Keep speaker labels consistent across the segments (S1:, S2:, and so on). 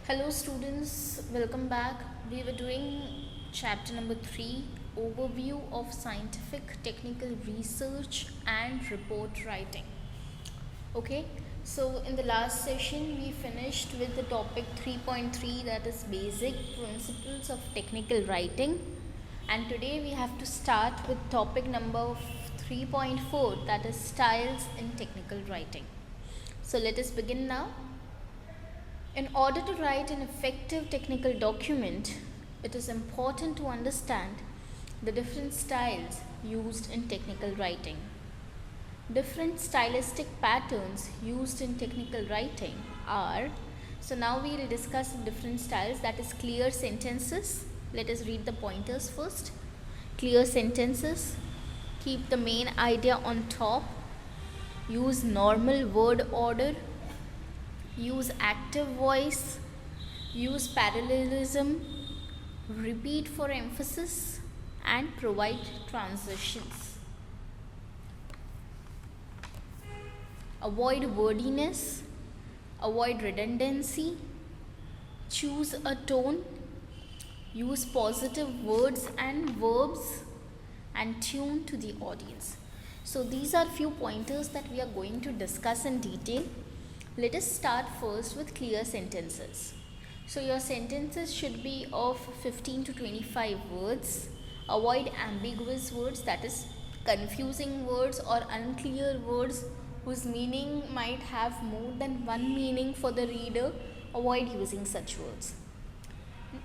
S1: Hello students, welcome back. We were doing chapter number 3, overview of scientific technical research and report writing. Okay, so in the last session we finished with the topic 3.3, that is basic principles of technical writing, and today we have to start with topic number 3.4, that is styles in technical writing. So let us begin now. In order to write an effective technical document, it is important to understand the different styles used in technical writing. Different stylistic patterns used in technical writing are, so now we will discuss different styles, that is clear sentences. Let us read the pointers first. Clear sentences, keep the main idea on top, use normal word order, use active voice, use parallelism, repeat for emphasis, and provide transitions. Avoid wordiness, avoid redundancy, choose a tone, use positive words and verbs, and tune to the audience. So these are few pointers that we are going to discuss in detail. Let us start first with clear sentences. So your sentences should be of 15 to 25 words. Avoid ambiguous words, that is confusing words or unclear words whose meaning might have more than one meaning for the reader. Avoid using such words.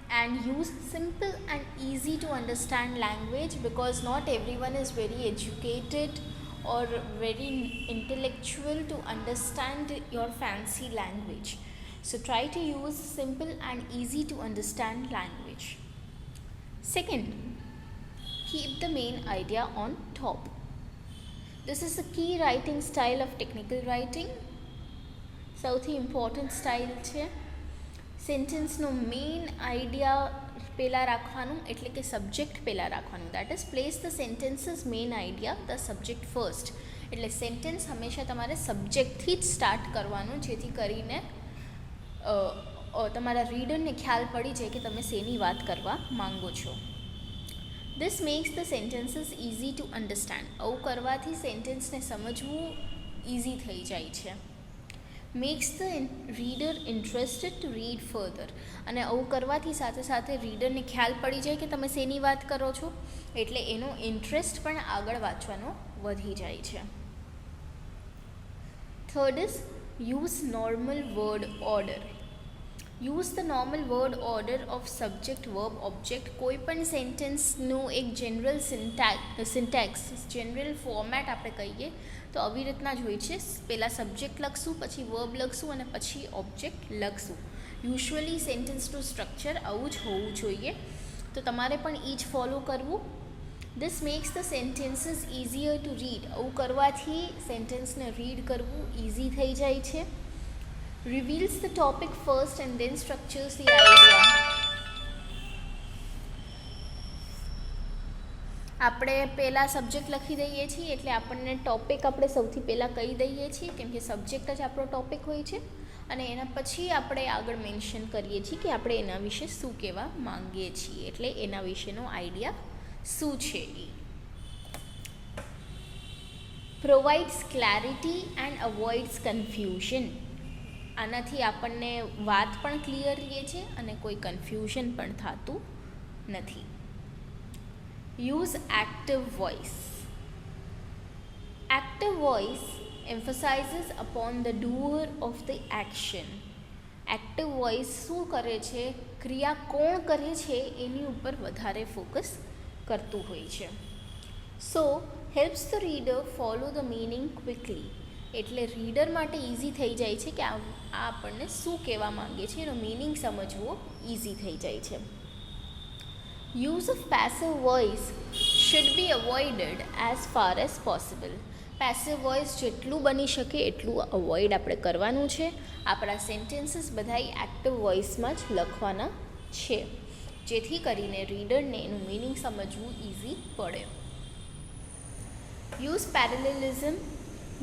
S1: And use simple and easy to understand language, because not everyone is very educated or very intellectual to understand your fancy language. So try to use simple and easy to understand language. Second, keep the main idea on top. This is a key writing style of technical writing. સૌથી important style છે. સેન્ટેન્સનો main idea પહેલાં રાખવાનું, એટલે કે subject પહેલાં રાખવાનું. That is place the sentences main idea the subject first. એટલે sentence હંમેશા તમારે સબ્જેક્ટથી જ સ્ટાર્ટ કરવાનું, જેથી કરીને તમારા રીડરને ખ્યાલ પડી જાય કે તમે શેની વાત કરવા માંગો છો. This makes the sentences easy to understand. આવું કરવાથી સેન્ટેન્સને સમજવું ઇઝી થઈ જાય છે. Makes the reader interested to read further. અને આવું કરવાથી સાથે સાથે રીડરને ખ્યાલ પડી જાય કે તમે શેની વાત કરો છો, એટલે એનો ઇન્ટરેસ્ટ પણ આગળ વાંચવાનો વધી જાય છે. Third is use normal word order. Use the normal word order of subject verb object. કોઈ પણ સેન્ટેન્સનું એક જનરલ સિન્ટેક્સ, જનરલ ફોર્મેટ આપણે કહીએ તો આવી રીતના જ હોય છે. પહેલાં સબ્જેક્ટ લખશું, પછી વર્બ લખશું અને પછી ઓબ્જેક્ટ લખશું. યુઝ્યુઅલી સેન્ટેન્સનું સ્ટ્રક્ચર આવું જ હોવું જોઈએ, તો તમારે પણ એ જ ફોલો કરવું. This makes the sentences easier to read. આવું કરવાથી સેન્ટેન્સને રીડ કરવું ઇઝી થઈ જાય છે. reveals the topic first and then structures the idea. આપણે પહેલાં સબ્જેક્ટ લખી દઈએ છીએ, એટલે આપણને ટોપિક આપણે સૌથી પહેલાં કહી દઈએ છીએ, કેમ કે સબ્જેક્ટ જ આપણો ટોપિક હોય છે, અને એના પછી આપણે આગળ મેન્શન કરીએ છીએ કે આપણે એના વિશે શું કહેવા માંગીએ છીએ, એટલે એના વિશેનો આઈડિયા શું છે એ. Provides clarity and avoids confusion. આનાથી આપણને વાત પણ ક્લિયર રહે છે અને કોઈ કન્ફ્યુઝન પણ થતું નથી. Use active voice. Active voice emphasizes upon the doer of the action. Active voice શું કરે છે, ક્રિયા કોણ કરે છે એની ઉપર વધારે ફોકસ કરતું હોય છે. So helps the reader follow the meaning quickly. એટલે રીડર માટે ઇઝી થઈ જાય છે કે આ આપણને શું કહેવા માંગે છે, એનો મિનિંગ સમજવો ઇઝી થઈ જાય છે. Use of passive voice should be avoided as far as possible. Passive voice જેટલું બની શકે એટલું અવોઇડ આપણે કરવાનું છે. આપણા સેન્ટેન્સીસ બધાય એક્ટિવ વોઇસમાં જ લખવાના છે, જેથી કરીને રીડરને એનું મિનિંગ સમજવું ઇઝી પડે. Use parallelism.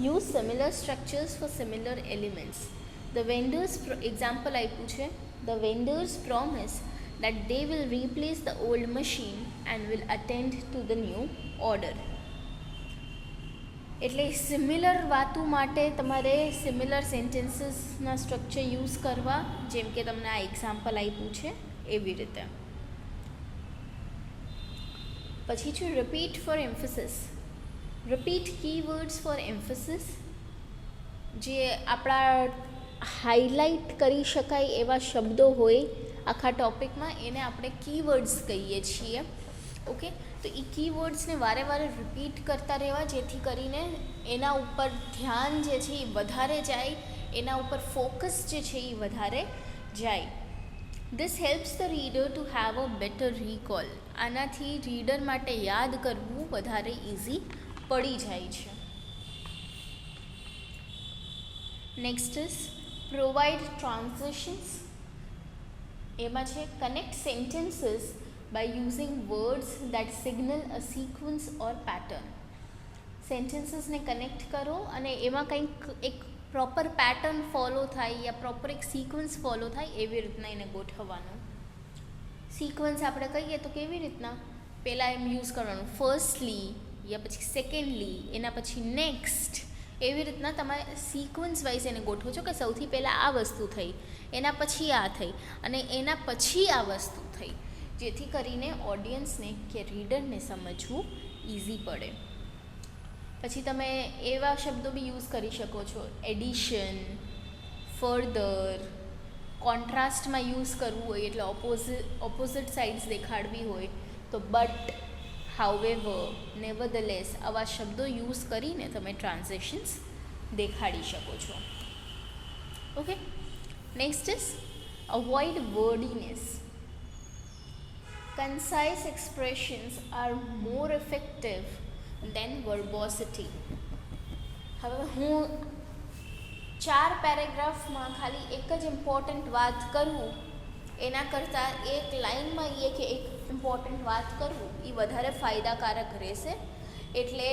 S1: Use similar structures for similar elements. The vendors example આપ્યું છે, the vendors promise that they will replace the old machine and will attend to the new order. એટલે સિમિલર વાતો માટે તમારે similar સેન્ટેન્સીસના structure use કરવા, જેમ કે તમને આ એક્ઝામ્પલ આપ્યું છે એવી રીતે. પછી છે repeat for emphasis. Repeat keywords for emphasis, જે આપણા હાઇલાઇટ કરી શકાય એવા શબ્દો હોય આખા ટોપિકમાં, એને આપણે કીવર્ડ્સ કહીએ છીએ. ઓકે, તો એ કીવર્ડ્સને વારે વારે રિપીટ કરતા રહેવા, જેથી કરીને એના ઉપર ધ્યાન જે છે એ વધારે જાય, એના ઉપર ફોકસ જે છે એ વધારે જાય. This helps the reader to have a better recall. આનાથી રીડર માટે યાદ કરવું વધારે ઇઝી પડી જાય છે. Next is provide transactions. એમાં છે connect sentences by using words that signal a sequence or pattern. સેન્ટેન્સીસને કનેક્ટ કરો અને એમાં કંઈક એક પ્રોપર પેટર્ન ફોલો થાય યા પ્રોપર એક સિક્વન્સ ફોલો થાય એવી રીતના એને ગોઠવવાનું. સિક્વન્સ આપણે કહીએ તો કેવી રીતના, પહેલાં એમ યુઝ કરવાનું ફર્સ્ટલી, યા પછી સેકન્ડલી, એના પછી નેક્સ્ટ, એવી રીતના તમે સિક્વન્સ વાઇઝ એને ગોઠવો છો કે સૌથી પહેલાં આ વસ્તુ થઈ, એના પછી આ થઈ અને એના પછી આ વસ્તુ થઈ, જેથી કરીને ઓડિયન્સને કે રીડરને સમજવું ઇઝી પડે. પછી તમે એવા શબ્દો બી યુઝ કરી શકો છો, એડિશન, ફર્ધર. કોન્ટ્રાસ્ટમાં યુઝ કરવું હોય એટલે ઓપોઝિટ સાઇડ્સ દેખાડવી હોય તો બટ, હાઉએવર, નેવરધલેસ, આવા શબ્દો યુઝ કરીને તમે ટ્રાન્ઝેક્શન્સ દેખાડી શકો છો. Okay, next is avoid wordiness. Concise expressions are more effective than verbosity. હવે હું 4 પેરેગ્રાફમાં ખાલી એક જ ઇમ્પોર્ટન્ટ વાત કરું એના કરતાં એક લાઇનમાં એક ઇમ્પોર્ટન્ટ વાત કરવું એ વધારે ફાયદાકારક રહેશે. એટલે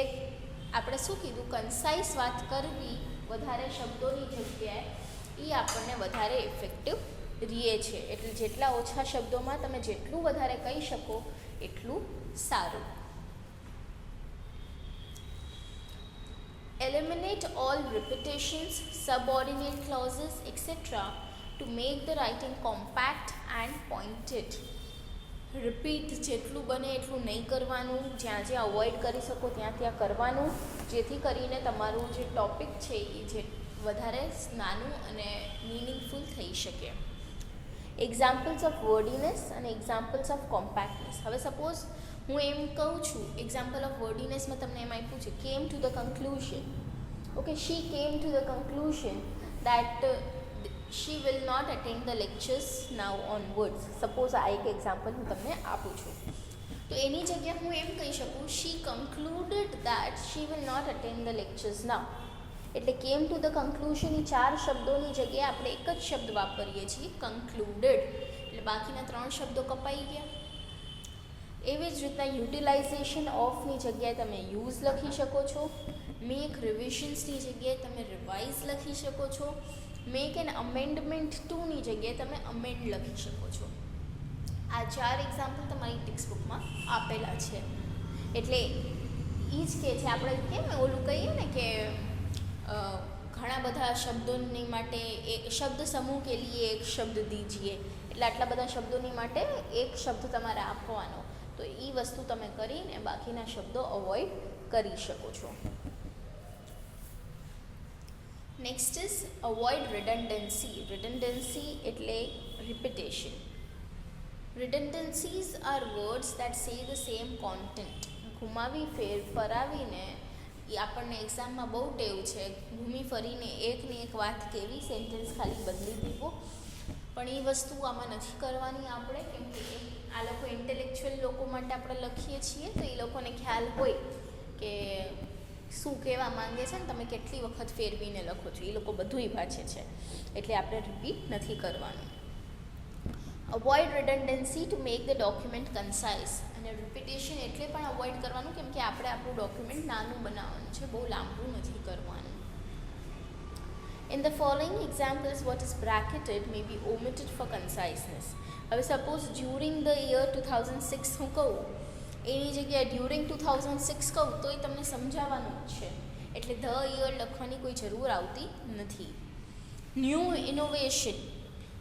S1: આપણે શું કીધું, કન્સાઇઝ વાત કરવી વધારે શબ્દોની જગ્યાએ, એ આપણને વધારે ઇફેક્ટિવ રહે છે. એટલે જેટલા ઓછા શબ્દોમાં તમે જેટલું વધારે કહી શકો એટલું સારું. Eliminate all repetitions, subordinate clauses, etc. to make the writing compact and pointed. Repeat જેટલું બને એટલું નહીં કરવાનું, જ્યાં જ્યાં અવોઇડ કરી શકો ત્યાં કરવાનું, જેથી કરીને તમારું જે ટૉપિક છે એ જે વધારે નાનું અને મિનિંગફુલ થઈ શકે. એક્ઝામ્પલ્સ ઓફ વર્ડીનેસ અને એક્ઝામ્પલ્સ ઓફ કોમ્પેક્ટનેસ. હવે સપોઝ હું એમ કહું છું, એક્ઝામ્પલ ઓફ વર્ડીનેસમાં તમને એમ આપ્યું છે came to the conclusion. Okay, she came to the conclusion that she will not attend the lectures now onwards. Suppose આ એક એક્ઝામ્પલ હું તમને આપું છું. તો એની જગ્યાએ હું એમ કહી શકું she concluded that she will not attend the lectures now. એટલે કેમ ટુ ધ કન્ક્લુઝન એ 4 શબ્દોની જગ્યાએ આપણે એક જ શબ્દ વાપરીએ છીએ, કન્ક્લુડેડ. એટલે બાકીના 3 શબ્દો કપાઈ ગયા. એવી જ રીતના યુટિલાઇઝેશન ઓફની જગ્યાએ તમે યુઝ લખી શકો છો. મેક રિવિઝન્સની જગ્યાએ તમે રિવાઇઝ લખી શકો છો. મેક એન અમેન્ડમેન્ટ ટુની જગ્યાએ તમે અમેન્ડ લખી શકો છો. આ 4 એક્ઝામ્પલ તમારી ટેક્સ્ટ બુકમાં આપેલા છે. એટલે એ જ કે છે, આપણે કેમ ઓલું કહીએ ને કે ઘણા બધા શબ્દોની માટે એક શબ્દ સમૂહ કે લીએ એક શબ્દ દીજીએ. એટલે આટલા બધા શબ્દોની માટે એક શબ્દ તમારે આપવાનો. તો એ વસ્તુ તમે કરીને બાકીના શબ્દો અવોઇડ કરી શકો છો. Next is avoid redundancy. Redundancy એટલે repetition. Redundancies are words that say the same content. ઘુમાવી ફરાવીને એ આપણને એક્ઝામમાં બહુ ટેવ છે, ઘૂમી ફરીને એકની એક વાત કેવી, સેન્ટેન્સ ખાલી બદલી દેવો. પણ એ વસ્તુ આમાં નથી કરવાની આપણે, કેમ કે આ લોકો ઇન્ટેલેક્ચ્યુઅલ લોકો માટે આપણે લખીએ છીએ, તો એ લોકોને ખ્યાલ હોય કે શું કહેવા માંગે છે ને તમે કેટલી વખત ફેરવીને લખો છો. એ લોકો બધુંય વાંચે છે, એટલે આપણે રિપીટ નથી કરવાનું. Avoid redundancy to make the document concise. અને રિપીટેશન એટલે પણ અવોઇડ કરવાનું કેમ કે આપણે આપણું ડોક્યુમેન્ટ નાનું બનાવવાનું છે, બહુ લાંબુ નથી કરવાનું. In the following examples, what is bracketed may be omitted for conciseness. હવે સપોઝ ડ્યુરિંગ ધ યર 2006 હું કહું, એની જગ્યાએ ડ્યુરિંગ 2006 કહું તો એ તમને સમજાવવાનું જ છે, એટલે ધ યર લખવાની કોઈ જરૂર આવતી નથી. ન્યૂ ઇનોવેશન,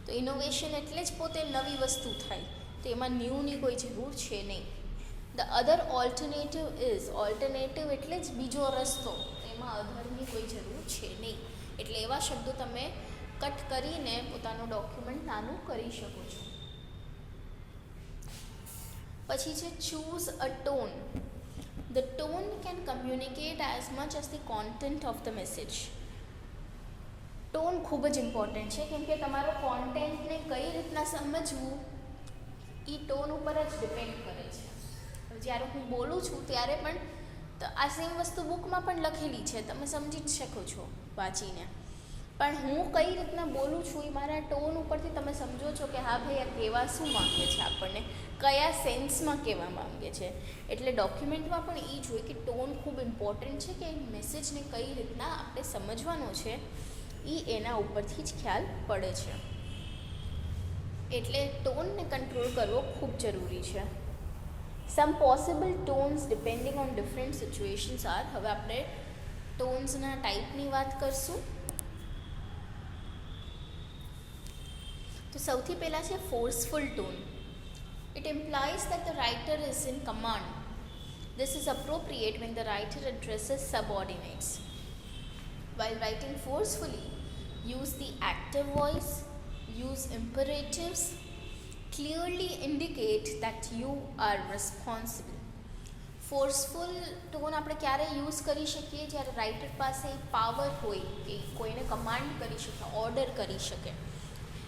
S1: તો ઇનોવેશન એટલે જ પોતે નવી વસ્તુ થાય, તો એમાં ન્યૂની કોઈ જરૂર છે નહીં. The other alternative is, alternative એટલે જ બીજો રસ્તો, તો એમાં અધરની કોઈ જરૂર છે નહીં. એટલે એવા શબ્દો તમે કટ કરીને પોતાનું ડોક્યુમેન્ટ નાનું કરી શકો છો. પછી છે choose a tone. The tone can communicate as much as the content of the message. Tone ખૂબ જ ઇમ્પોર્ટન્ટ છે, કેમ કે તમારો કોન્ટેન્ટને કઈ રીતના સમજવું એ ટોન ઉપર જ ડિપેન્ડ કરે છે. જ્યારે હું બોલું છું ત્યારે પણ આ સેમ વસ્તુ બુકમાં પણ લખેલી છે, તમે સમજી જ શકો છો વાંચીને, પણ હું કઈ રીતના બોલું છું એ મારા ટોન ઉપરથી તમે સમજો છો કે હા ભાઈ આ કહેવા શું માંગે છે, આપણને કયા સેન્સમાં કહેવા માંગે છે. એટલે ડોક્યુમેન્ટમાં પણ એ જ હોય કે ટોન ખૂબ ઇમ્પોર્ટન્ટ છે, કે મેસેજને કઈ રીતના આપણે સમજવાનો છે એ એના ઉપરથી જ ખ્યાલ પડે છે. એટલે ટોનને કંટ્રોલ કરવો ખૂબ જરૂરી છે. Some possible tones depending on different situations are. હવે આપણે ટોન્સના ટાઈપની વાત કરશું. તો સૌથી પહેલાં છે forceful tone. It implies that the writer is in command. This is appropriate when the writer addresses subordinates. While writing forcefully, use the active voice, use imperatives, clearly indicate that you are responsible. Forceful tone આપણે ક્યારે use કરી શકીએ? જ્યારે writer પાસે power હોય કે કોઈને command કરી શકે, ઓર્ડર કરી શકે.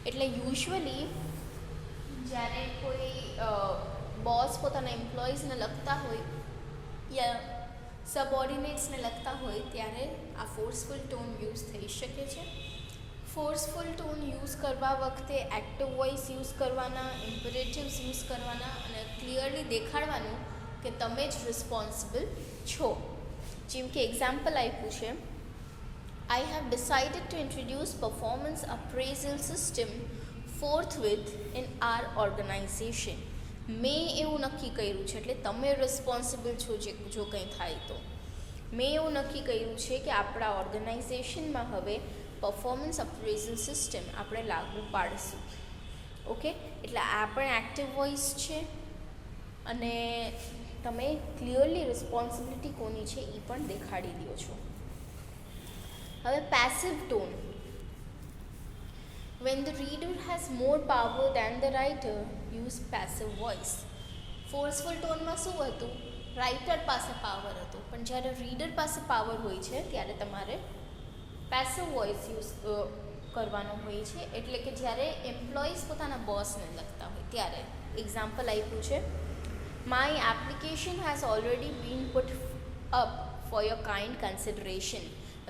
S1: એટલે યુઝ્યુઅલી જ્યારે કોઈ બોસ પોતાના એમ્પ્લોઈઝને લખતા હોય યા સબઓર્ડિનેટ્સને લખતા હોય ત્યારે આ ફોર્સફુલ ટોન યુઝ થઈ શકે છે. ફોર્સફુલ ટોન યુઝ કરવા વખતે એક્ટિવ વોઇસ યુઝ કરવાના, ઇમ્પરેટિવ્સ યુઝ કરવાના અને ક્લિયરલી દેખાડવાનું કે તમે જ રિસ્પોન્સિબલ છો. જેમ કે એક્ઝામ્પલ આપ્યું છે, I have decided to introduce performance appraisal system forthwith in our organization. મેં એવું નક્કી કર્યું છે, એટલે તમે રિસ્પોન્સિબલ છો જો કંઈ થાય તો. મેં એવું નક્કી કર્યું છે કે આપણા ઓર્ગેનાઇઝેશનમાં હવે પરફોર્મન્સ અપ્રેઝલ સિસ્ટમ આપણે લાગુ પાડીશું. ઓકે, એટલે આ પણ એક્ટિવ વોઇસ છે અને તમે ક્લિયરલી રિસ્પોન્સિબિલિટી કોની છે એ પણ દેખાડી દો છો. હવે passive tone. When the reader has more power than the writer, use passive voice. ફોર્સફુલ ટોનમાં શું હતું? રાઇટર પાસે પાવર હતો, પણ જ્યારે રીડર પાસે પાવર હોય છે ત્યારે તમારે પેસિવ વોઇસ યુઝ કરવાનો હોય છે. એટલે કે જ્યારે એમ્પ્લોઈઝ પોતાના બોસને લખતા હોય ત્યારે. એક્ઝામ્પલ આપ્યું છે, my application has already been put up for your kind consideration.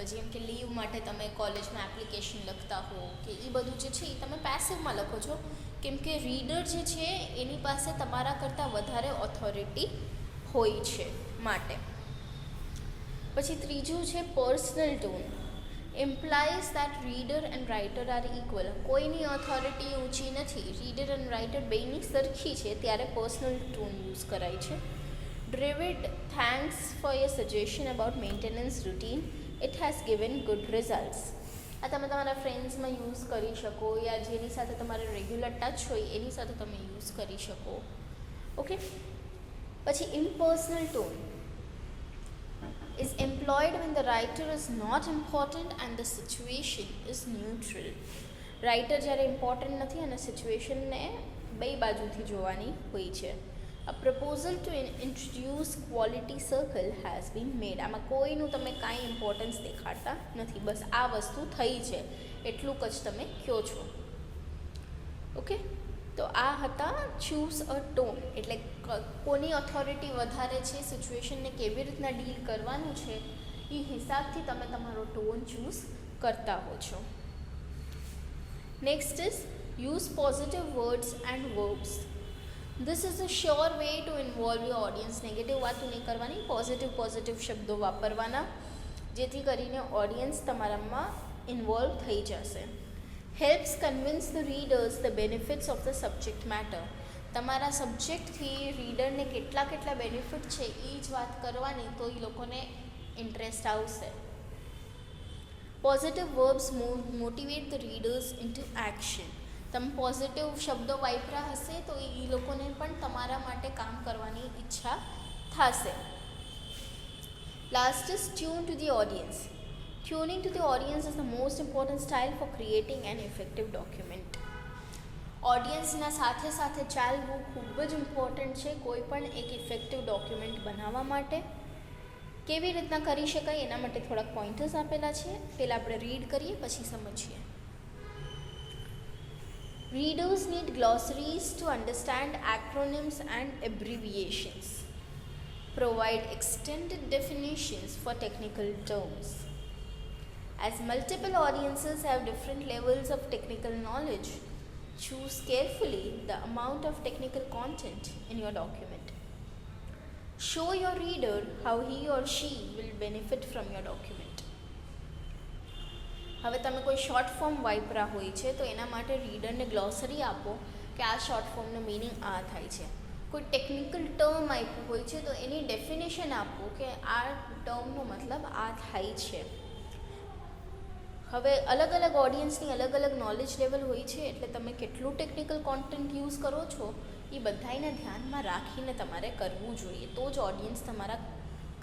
S1: જેમ કે લીવ માટે તમે કોલેજમાં એપ્લિકેશન લખતા હો કે એ બધું જે છે એ તમે પેસિવમાં લખો છો, કેમ કે રીડર જે છે એની પાસે તમારા કરતાં વધારે ઓથોરિટી હોય છે માટે. પછી ત્રીજું છે personal tone. Implies that reader and writer are equal. કોઈની ઓથોરિટી ઊંચી નથી, રીડર એન્ડ રાઇટર બેયની સરખી છે, ત્યારે પર્સનલ ટોન યુઝ કરાય છે. David thanks for your suggestion about maintenance routine. It has given good results. આ તમે તમારા ફ્રેન્ડ્સમાં યુઝ કરી શકો, યા જેની સાથે તમારે રેગ્યુલર ટચ હોય એની સાથે તમે યુઝ કરી શકો. ઓકે, પછી impersonal tone is employed when the writer is not important and the situation is neutral. Writer જ્યારે ઇમ્પોર્ટન્ટ નથી અને સિચ્યુએશનને બે બાજુથી જોવાની હોય છે. A proposal to introduce quality circle has been made. આમાં કોઈનું તમે કાંઈ ઇમ્પોર્ટન્સ દેખાડતા નથી, બસ આ વસ્તુ થઈ છે એટલું જ તમે કહો છો. ઓકે, તો આ હતા ચૂઝ અ ટોન. એટલે કોની ઓથોરિટી વધારે છે, સિચ્યુએશનને કેવી રીતના ડીલ કરવાનું છે એ હિસાબથી તમે તમારો ટોન ચૂઝ કરતા હો છો. Next is use positive words and verbs. This is a sure way to involve your audience. Negative વાતો નહીં કરવાની, પોઝિટિવ શબ્દો વાપરવાના, જેથી કરીને ઓડિયન્સ તમારામાં ઇન્વોલ્વ થઈ જશે. Helps convince the readers the benefits of the subject matter. તમારા સબ્જેક્ટથી રીડરને કેટલા બેનિફિટ છે એ જ વાત કરવાની, તો એ લોકોને ઇન્ટરેસ્ટ આવશે. Positive verbs motivate the readers into action. તમે પોઝિટિવ શબ્દો વાપરા હશે તો એ લોકોને પણ તમારા માટે કામ કરવાની ઈચ્છા થશે. Last is tune to the audience. Tuning to the audience is the most important style for creating an effective document. ઓડિયન્સના સાથે સાથે ચાલવું ખૂબ જ ઇમ્પોર્ટન્ટ છે કોઈ પણ એક ઇફેક્ટિવ ડોક્યુમેન્ટ બનાવવા માટે. કેવી રીતના કરી શકાય એના માટે થોડાક પોઈન્ટર્સ આપેલા છે. પહેલાં આપણે રીડ કરીએ પછી સમજીએ. Readers need glossaries to understand acronyms and abbreviations. Provide extended definitions for technical terms. As multiple audiences have different levels of technical knowledge, choose carefully the amount of technical content in your document. Show your reader how he or she will benefit from your document. હવે તમે કોઈ short form વાપરા હોય છે તો એના માટે રીડરને ગ્લોસરી આપો કે આ શોર્ટ ફોર્મનું મિનિંગ આ થાય છે. કોઈ ટેકનિકલ ટર્મ આપ્યું હોય છે તો એની ડેફિનેશન આપો કે આ ટર્મનો મતલબ આ થાય છે. હવે અલગ અલગ ઓડિયન્સની અલગ અલગ નોલેજ લેવલ હોય છે એટલે તમે કેટલું ટેકનિકલ કોન્ટેન્ટ યુઝ કરો છો એ બધાને ધ્યાનમાં રાખીને તમારે કરવું જોઈએ, તો જ ઓડિયન્સ તમારા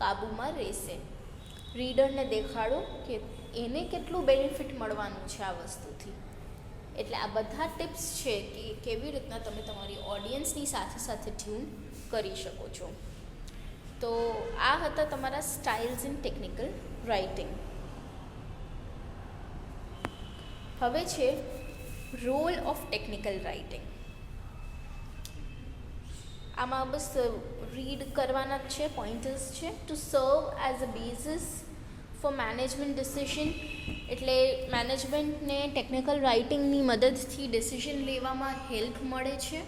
S1: કાબૂમાં રહેશે. રીડરને દેખાડો કે એને કેટલું બેનિફિટ મળવાનું છે આ વસ્તુથી. એટલે આ બધા ટિપ્સ છે કે કેવી રીતના તમે તમારી ઓડિયન્સની સાથે સાથે ટ્યુન કરી શકો છો. તો આ હતા તમારા સ્ટાઇલ્સ ઇન ટેકનિકલ રાઇટિંગ. હવે છે રોલ ઓફ ટેકનિકલ રાઇટિંગ. આમાં બસ રીડ કરવાના જ છે, પોઈન્ટર્સ છે. To serve as a basis for management decision, એટલે મેનેજમેન્ટને ટેકનિકલ રાઇટિંગની મદદથી ડિસિઝન લેવામાં હેલ્પ મળે છે.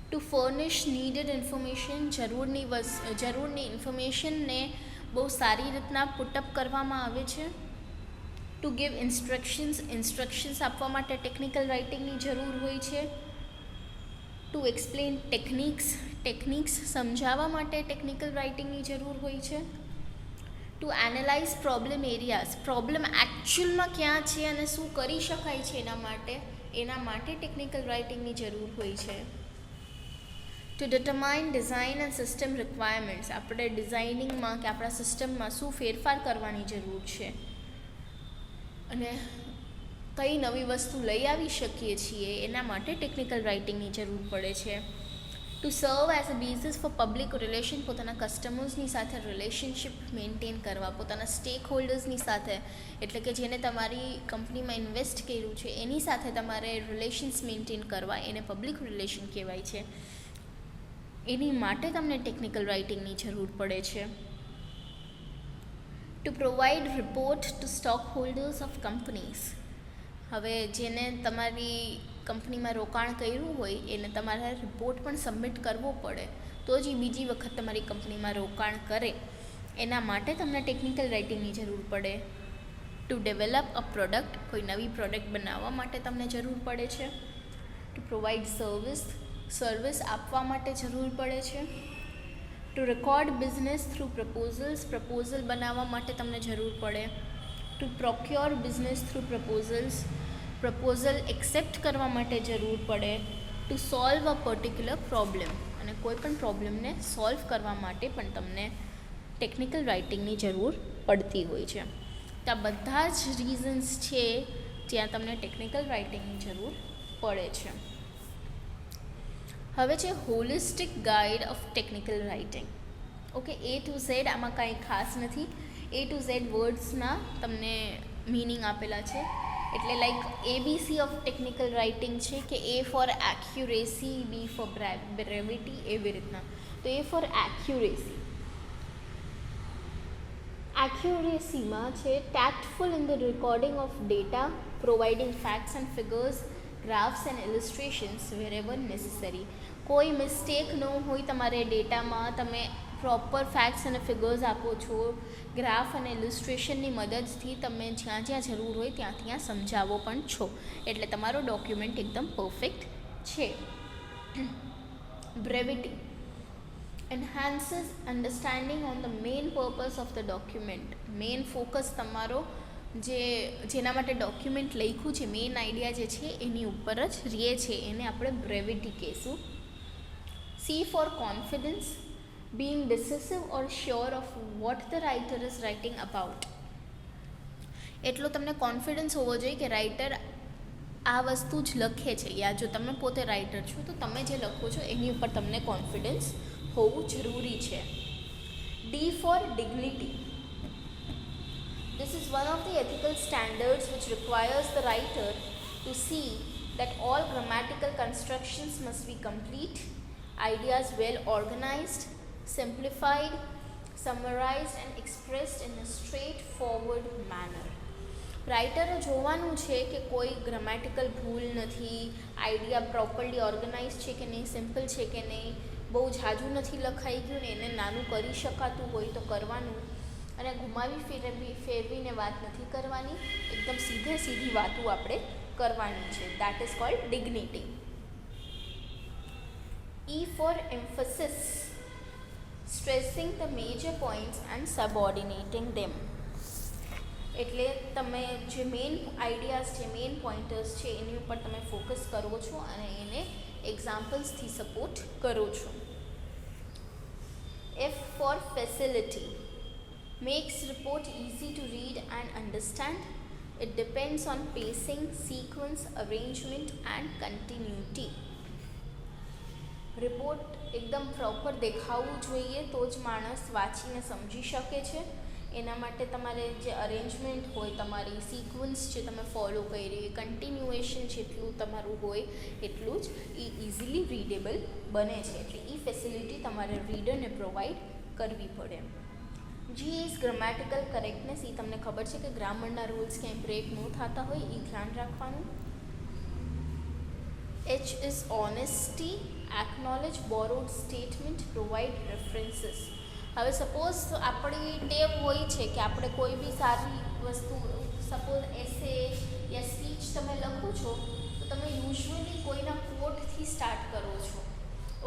S1: ટુ ફર્નિશ નીડેડ ઇન્ફોર્મેશન, જરૂરની ઇન્ફોર્મેશનને બહુ સારી રીતના પુટઅપ કરવામાં આવે છે. ટુ ગિવ ઇન્સ્ટ્રક્શન્સ આપવા માટે ટેકનિકલ રાઇટિંગની જરૂર હોય છે. ટુ એક્સપ્લેન ટેકનિક્સ સમજાવવા માટે ટેકનિકલ રાઇટિંગની જરૂર હોય છે. To analyse problem areas, problem એકચ્યુઅલમાં ક્યાં છે અને શું કરી શકાય છે એના માટે ટેકનિકલ રાઇટિંગની જરૂર હોય છે. Two determine design and system requirements, આપણે ડિઝાઇનિંગમાં કે આપણા સિસ્ટમમાં શું ફેરફાર કરવાની જરૂર છે અને કઈ નવી વસ્તુ લઈ આવી શકીએ છીએ એના માટે ટેકનિકલ રાઇટિંગની જરૂર પડે છે. To serve as a basis for public relation, પોતાના કસ્ટમર્સની સાથે રિલેશનશિપ મેન્ટેન કરવા, પોતાના સ્ટેક હોલ્ડર્સની સાથે, એટલે કે જેને તમારી કંપનીમાં ઇન્વેસ્ટ કર્યું છે એની સાથે તમારે રિલેશન્સ મેન્ટેન કરવા, એને પબ્લિક રિલેશન કહેવાય છે. એની માટે તમને ટેકનિકલ રાઇટિંગની જરૂર પડે છે. To provide report to stockholders of companies, હવે જેને તમારી કંપનીમાં રોકાણ કર્યું હોય એને તમારે રિપોર્ટ પણ સબમિટ કરવો પડે તો જ એ બીજી વખત તમારી કંપનીમાં રોકાણ કરે. એના માટે તમને ટેકનિકલ રાઇટિંગની જરૂર પડે. ટુ ડેવલપ અ પ્રોડક્ટ, કોઈ નવી પ્રોડક્ટ બનાવવા માટે તમને જરૂર પડે છે. ટુ પ્રોવાઇડ સર્વિસ આપવા માટે જરૂર પડે છે. To record business through proposal બનાવવા માટે તમને જરૂર પડે. To procure business through proposal accept કરવા માટે જરૂર પડે. To solve a particular problem, અને કોઈ પણ પ્રોબ્લેમને સોલ્વ કરવા માટે પણ તમને ટેકનિકલ રાઇટિંગની જરૂર પડતી હોય છે. તો આ બધા જ રીઝન્સ છે જ્યાં તમને ટેકનિકલ રાઇટિંગની જરૂર પડે છે. હવે છે holistic guide of technical writing. Okay, A to Z આમાં કાંઈ ખાસ નથી. A to Z વર્ડ્સના તમને મિનિંગ આપેલા છે. એટલે like ABC of technical writing છે કે A for accuracy, B for brevity, એવી રીતના. તો A ફોર એક્યુરેસીમાં છે tactful in the recording of data, providing facts and figures, graphs and illustrations wherever necessary. કોઈ મિસ્ટેક ન હોય તમારે ડેટામાં, તમે પ્રોપર ફેક્ટ્સ અને ફિગર્સ આપો છો, ગ્રાફ અને ઇલિસ્ટ્રેશનની મદદથી તમે જ્યાં જ્યાં જરૂર હોય ત્યાં ત્યાં સમજાવો પણ છો, એટલે તમારો ડોક્યુમેન્ટ એકદમ પરફેક્ટ છે. બ્રેવિટી enhances understanding on the main purpose of the document. Main focus તમારો જેના માટે ડોક્યુમેન્ટ લખ્યું છે, મેઇન આઈડિયા જે છે એની ઉપર જ રહે છે, એને આપણે બ્રેવિટી કહીશું. C for confidence, being decisive or sure of what the writer is writing about. એટલો તમને કોન્ફિડન્સ હોવો જોઈએ કે રાઇટર આ વસ્તુ જ લખે છે, યા જો તમે પોતે રાઇટર છો તો તમે જે લખો છો એની ઉપર તમને કોન્ફિડન્સ હોવું જરૂરી છે. D for dignity. This is one of the ethical standards which requires the writer to see that all grammatical constructions must be complete, ideas well organized, simplified, summarized and expressed in a straightforward manner. રાઇટરે જોવાનું છે કે કોઈ grammatical ભૂલ નથી, idea properly organise છે કે નહીં, simple છે કે નહીં, બહુ ઝાઝું નથી લખાઈ ગયું ને એને નાનું કરી શકાતું હોય તો કરવાનું, અને ઘુમાવી ફેરવીને વાત નથી કરવાની, એકદમ સીધી વાતો આપણે કરવાની છે. That is called dignity. E for emphasis, stressing the major points and subordinating them. એટલે તમે જે મેઇન આઈડિયાઝ છે, મેઇન પોઈન્ટર્સ છે એની ઉપર તમે ફોકસ કરો છો અને એને એક્ઝામ્પલ્સથી સપોર્ટ કરો છો. F for facility, makes report easy to read and understand. It depends on pacing, sequence, arrangement and continuity. Report એકદમ પ્રોપર દેખાવું જોઈએ તો જ માણસ વાંચીને સમજી શકે છે. એના માટે તમારે જે અરેન્જમેન્ટ હોય, તમારી સિક્વન્સ જે તમે ફોલો કરી, કન્ટિન્યુએશન જેટલું તમારું હોય એટલું જ એ ઇઝીલી રીડેબલ બને છે, એટલે એ ફેસિલિટી તમારે રીડરને પ્રોવાઈડ કરવી પડે. G is grammatical correctness. એ તમને ખબર છે કે ગ્રામરના રૂલ્સ ક્યાંય બ્રેક ન થતા હોય, એ ધ્યાન રાખવાનું. H is honesty, acknowledge borrowed statement, provide references. હવે સપોઝ આપણી ટેવ હોય છે કે આપણે કોઈ બી સારી વસ્તુ, સપોઝ એસે યા સ્પીચ તમે લખો છો તો તમે યુઝ્યુઅલી કોઈના કોટથી સ્ટાર્ટ કરો છો.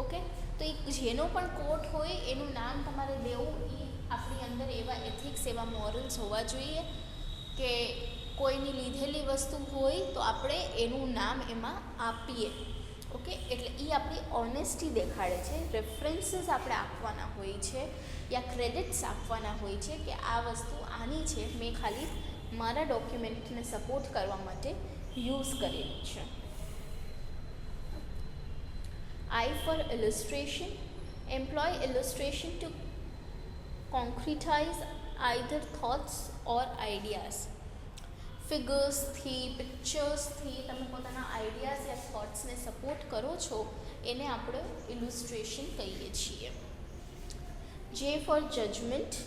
S1: ઓકે, તો એ જેનો પણ કોટ હોય એનું નામ તમારે દેવું. એ આપણી અંદર એવા એથિક્સ, એવા મોરલ્સ હોવા જોઈએ કે કોઈની લીધેલી વસ્તુ હોય તો આપણે એનું નામ એમાં આપીએ. ઓકે, એટલે એ આપણી ઓનેસ્ટી દેખાડે છે. રેફરન્સીસ આપણે આપવાના હોય છે યા ક્રેડિટ્સ આપવાના હોય છે કે આ વસ્તુ આની છે, મેં ખાલી મારા ડોક્યુમેન્ટને સપોર્ટ કરવા માટે યુઝ કરેલી છે. I for illustration, employ illustration to concretize either thoughts or ideas. ફિગર્સથી, પિક્ચર્સથી તમે પોતાના આઈડિયાઝ યા થોટ્સને સપોર્ટ કરો છો, એને આપણે ઇલુસ્ટ્રેશન કહીએ છીએ. J for judgment,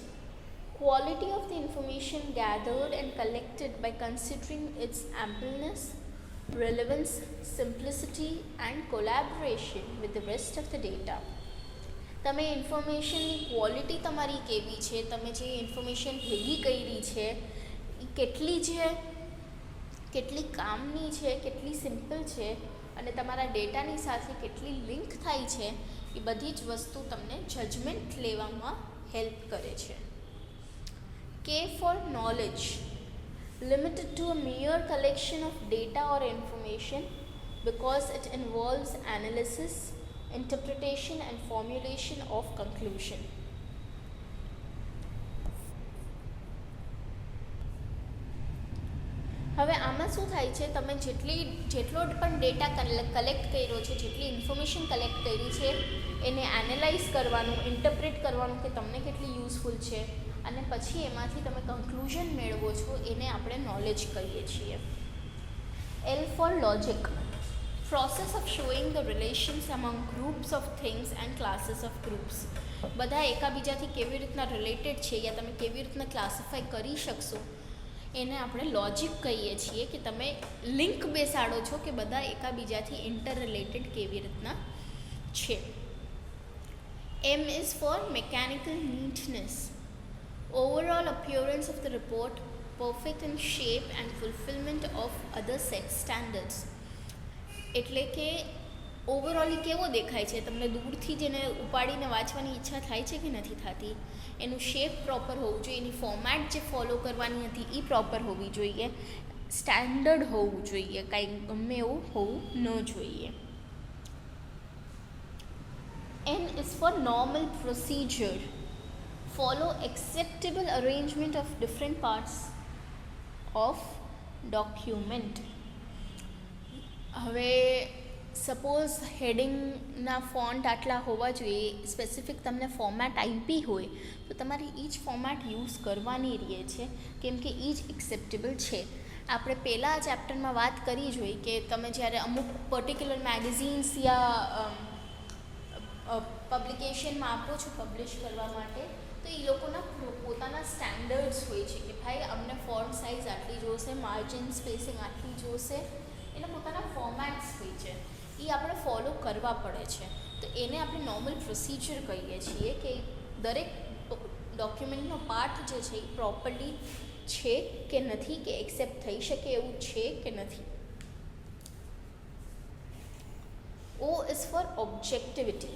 S1: quality of the information gathered and collected by considering its ampleness, relevance, simplicity and collaboration with the rest of the data. તમે ઇન્ફોર્મેશનની quality તમારી કેવી છે, તમે જે ઇન્ફોર્મેશન ભેગી કરી છે એ કેટલી કામની છે, કેટલી સિમ્પલ છે અને તમારા ડેટાની સાથે કેટલી લિંક થાય છે, એ બધી જ વસ્તુ તમને જજમેન્ટ લેવામાં હેલ્પ કરે છે. K for knowledge, limited to a mere collection of data or information because it involves analysis, interpretation and formulation of conclusion. હવે આમાં શું થાય છે, તમે જેટલો પણ ડેટા કલેક્ટ કર્યો છે, જેટલી ઇન્ફોર્મેશન કલેક્ટ કરી છે એને એનાલાઇઝ કરવાનું, ઇન્ટરપ્રેટ કરવાનું કે તમને કેટલી યુઝફુલ છે, અને પછી એમાંથી તમે કન્ક્લુઝન મેળવો છો, એને આપણે નોલેજ કહીએ છીએ. L for logic, process of showing the relations among groups of things and classes of groups. બધા એકાબીજાથી કેવી રીતના રિલેટેડ છે યા તમે કેવી રીતના ક્લાસિફાઈ કરી શકશો, એને આપણે લોજિક કહીએ છીએ કે તમે લિંક બેસાડો છો કે બધા એકાબીજાથી ઇન્ટર રિલેટેડ કેવી રીતના છે. M is for mechanical neatness. Overall appearance of the report perfect in shape and fulfillment of other set standards. એટલે કે ઓવરઓલી કેવો દેખાય છે, તમને દૂરથી જેને ઉપાડીને વાંચવાની ઈચ્છા થાય છે કે નથી થતી, એનું શેપ પ્રોપર હોવું જોઈએ, એની ફોર્મેટ જે ફોલો કરવાની હતી એ પ્રોપર હોવી જોઈએ, સ્ટેન્ડર્ડ હોવું જોઈએ, કાંઈ ગમે એવું હોવું ન જોઈએ. N is for normal procedure. Follow acceptable arrangement of different parts of document. હવે સપોઝ હેડિંગના ફોન્ટ આટલા હોવા જોઈએ, સ્પેસિફિક તમને ફોર્મેટ આપી હોય તો તમારે એ જ ફોર્મેટ યુઝ કરવાની રહે છે, કેમ કે એ જ એક્સેપ્ટેબલ છે. આપણે પહેલાં ચેપ્ટરમાં વાત કરી જોઈ કે તમે જ્યારે અમુક પર્ટિક્યુલર મેગેઝિન્સ યા પબ્લિકેશનમાં આપો છો પબ્લિશ કરવા માટે, તો એ લોકોના પોતાના સ્ટેન્ડર્ડ્સ હોય છે કે ભાઈ અમને ફોન્ટ સાઇઝ આટલી જોશે, માર્જિન સ્પેસિંગ આટલી જોશે, એના પોતાના ફોર્મેટ્સ હોય છે, એ આપણે ફોલો કરવા પડે છે. તો એને આપણે નોર્મલ પ્રોસિજર કહીએ છીએ કે દરેક ડોક્યુમેન્ટનો પાર્ટ જે છે એ પ્રોપરલી છે કે નથી, કે એક્સેપ્ટ થઈ શકે એવું છે કે નથી. O is for objectivity.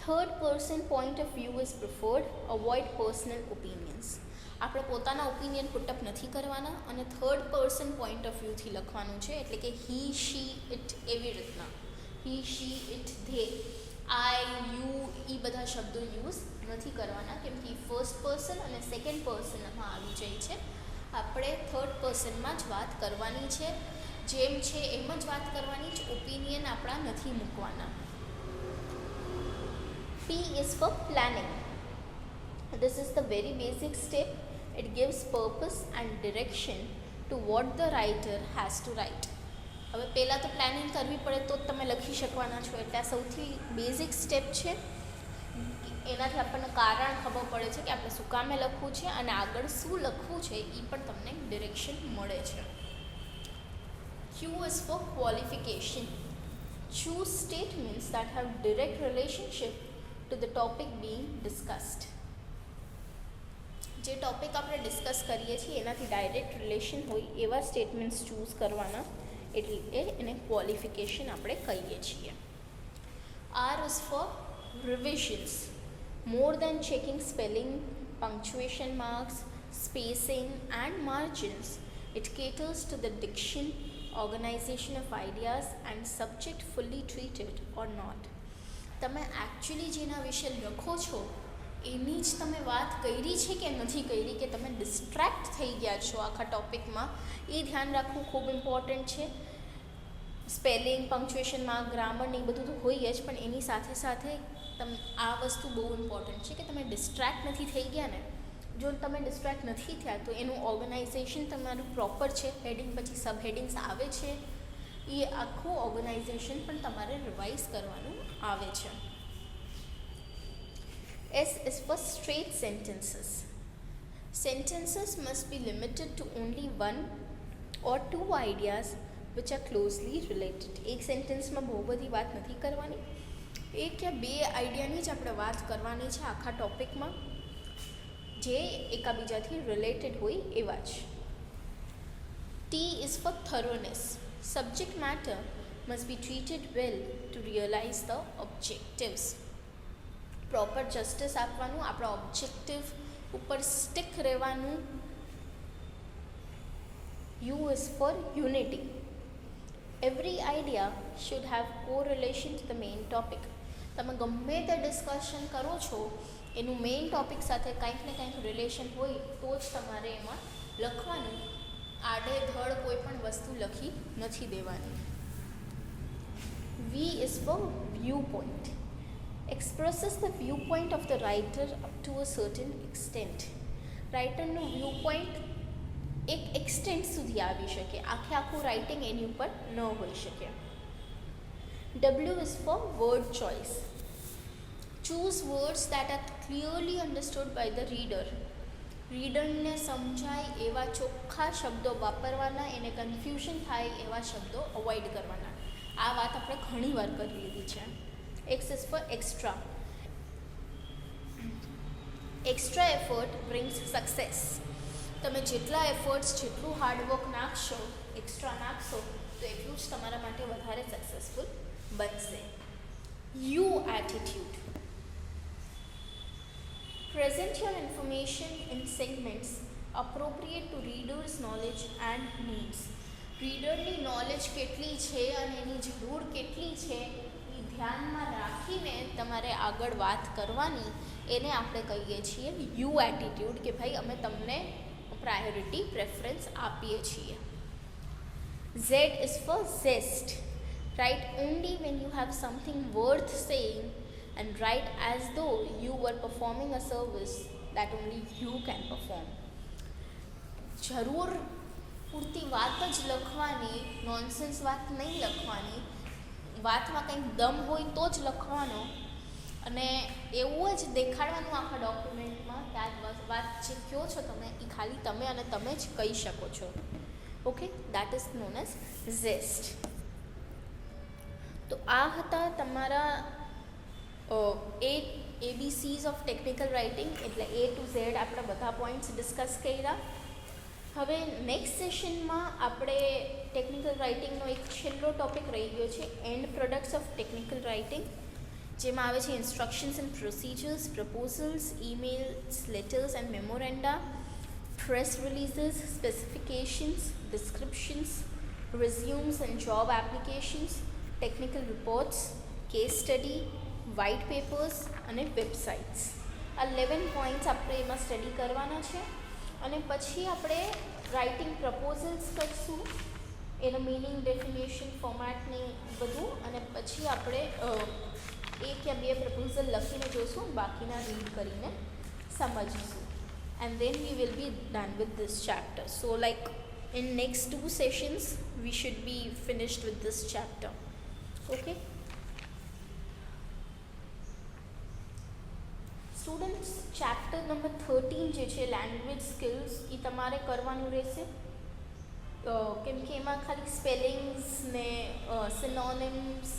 S1: Third person point of view is preferred. Avoid personal opinions. આપણે પોતાના ઓપિનિયન પુટઅપ નથી કરવાના અને થર્ડ પર્સન પોઈન્ટ ઓફ વ્યૂથી લખવાનું છે, એટલે કે હી, શી, ઇટ એવી રીતના. હી, શી, ઇટ, ધે, આઈ, યુ એ બધા શબ્દો યુઝ નથી કરવાના, કેમ કે ફર્સ્ટ પર્સન અને સેકન્ડ પર્સનમાં આવી જાય છે. આપણે થર્ડ પર્સનમાં જ વાત કરવાની છે, જેમ છે એમ જ વાત કરવાની જ, ઓપિનિયન આપણા નથી મૂકવાના. P is for planning. This is the very basic step. It gives purpose and direction to what the writer has to write. હવે પહેલાં તો પ્લાનિંગ કરવી પડે તો જ તમે લખી શકવાના છો, એટલે આ સૌથી બેઝિક સ્ટેપ છે. એનાથી આપણને કારણ ખબર પડે છે કે આપણે શું કામે લખવું છે અને આગળ શું લખવું છે એ પણ તમને ડિરેક્શન મળે છે. Q is for qualification. Choose statements that have direct relationship to the topic being discussed. જે ટોપિક આપણે ડિસ્કસ કરીએ છીએ એનાથી ડાયરેક્ટ રિલેશન હોય એવા સ્ટેટમેન્ટ્સ ચૂઝ કરવાના, એટલે એને ક્વોલિફિકેશન આપણે કહીએ છીએ. R is for revisions. More than checking spelling, punctuation marks, spacing and margins, it caters to the diction, organization of ideas and subject fully treated or not. તમે actually જેના વિશે લખો છો એની જ તમે વાત કરી છે કે નથી કરી, કે તમે ડિસ્ટ્રેક્ટ થઈ ગયા છો આખા ટોપિકમાં, એ ધ્યાન રાખવું ખૂબ ઇમ્પોર્ટન્ટ છે. સ્પેલિંગ, પંક્ચ્યુએશનમાં, ગ્રામર ને એ બધું તો હોય જ, પણ એની સાથે સાથે આ વસ્તુ બહુ ઇમ્પોર્ટન્ટ છે કે તમે ડિસ્ટ્રેક્ટ નથી થઈ ગયા ને. જો તમે ડિસ્ટ્રેક્ટ નથી થયા તો એનું ઓર્ગેનાઇઝેશન તમારું પ્રોપર છે, હેડિંગ પછી સબ હેડિંગ્સ આવે છે, એ આખું ઓર્ગેનાઇઝેશન પણ તમારે રિવાઇઝ કરવાનું આવે છે. S is for straight sentences. Sentences must be limited to only one or two ideas which are closely related. એક સેન્ટેન્સમાં બહુ બધી વાત નથી કરવાની, એક કે બે આઈડિયાની જ આપણે વાત કરવાની છે આખા ટોપિકમાં, જે એકાબીજાથી રિલેટેડ હોય એવા જ. T is for thoroughness. Subject matter must be treated well to realize the objectives. Proper justice આપવાનું, આપણા ઓબ્જેક્ટિવ ઉપર સ્ટિક રહેવાનું. U is for unity. Every idea should have correlation to the main topic. તમે ગમે તે discussion કરો છો એનું મેઇન ટોપિક સાથે કંઈક ને કંઈક રિલેશન હોય તો જ તમારે એમાં લખવાનું, આડેધડ કોઈ પણ વસ્તુ લખી નથી દેવાની. V is for viewpoint. Expresses the viewpoint of the writer up to a certain extent. રાઇટરનું વ્યૂ એક એક્સટેન્ટ સુધી આવી શકે, આખું રાઇટિંગ એની ઉપર ન હોઈ શકે. W is for word choice. Choose words that are clearly understood by the reader. રીડરને સમજાય એવા ચોખ્ખા શબ્દો વાપરવાના, એને કન્ફ્યુઝન થાય એવા શબ્દો અવોઇડ કરવાના. આ વાત આપણે ઘણી વાર કરી લીધી છે. X is for extra. Extra effort brings success. તમે જેટલા એફર્ટ્સ, જેટલું હાર્ડવર્ક નાખશો, એક્સ્ટ્રા નાખશો, તો એટલું જ તમારા માટે વધારે સક્સેસફુલ બનશે. You attitude. Present your information in segments appropriate to readers' knowledge and needs. રીડરની નોલેજ કેટલી છે અને એની જરૂર કેટલી છે એ ધ્યાનમાં રાખીને તમારે આગળ વાત કરવાની, એને આપણે કહીએ છીએ યુ એટીટ્યૂડ, કે ભાઈ અમે તમને પ્રાયોરિટી, પ્રેફરન્સ આપીએ છીએ. Z is for zest. Write only when you have something worth saying and write as though you were performing a service that only you can perform. જરૂર પૂરતી વાત જ લખવાની, નોનસેન્સ વાત નહીં લખવાની. વાતમાં કંઈક દમ હોય તો જ લખવાનો અને એવું જ દેખાડવાનું આખા ડોક્યુમેન્ટમાં કે આ વાત જે કહો છો તમે એ ખાલી તમે અને તમે જ કહી શકો છો. Okay, that is known as zest. તો આ હતા તમારા ABCs ઓફ ટેકનિકલ રાઇટિંગ, એટલે A to Z આપણે બધા પોઈન્ટ્સ ડિસ્કસ કર્યા. હવે નેક્સ્ટ સેશનમાં આપણે ટેકનિકલ રાઇટિંગનો એક છેલ્લો ટોપિક રહી ગયો છે, end products of technical writing, જેમાં આવે છે instructions and procedures, proposals, emails, letters and memoranda, press releases, specifications, descriptions, resumes and job applications, technical reports, case study, white papers અને વેબસાઇટ્સ. આ 11 પોઈન્ટ્સ આપણે એમાં સ્ટડી કરવાના છે. અને પછી આપણે રાઇટિંગ પ્રપોઝલ્સ કરશું, એનો મિનિંગ, ડેફિનેશન, ફોર્મેટને બધું, અને પછી આપણે એક યા બે પ્રપોઝલ લખીને જોઈશું, બાકીના રીડ કરીને સમજીશું. And then we will be done with this chapter. So like in next 2 sessions we should be finished with this chapter. Okay, students, chapter number 13 જે છે લેંગ્વેજ સ્કિલ્સ, એ તમારે કરવાનું રહેશે, કેમ કે એમાં ખાલી સ્પેલિંગ્સ ને સિનોનિમ્સ,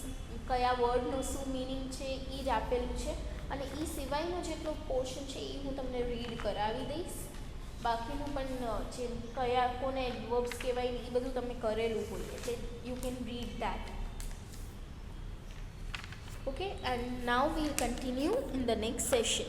S1: કયા વર્ડનું શું મિનિંગ છે એ જ આપેલું છે. અને એ સિવાયનો જેટલો પોર્શન છે એ હું તમને રીડ કરાવી દઈશ. બાકીનું પણ જે કયા કોને એડવર્બ્સ કહેવાય એ બધું તમે કરેલું હોય, એટલે you can read that. Okay, and now we'll continue in the next session.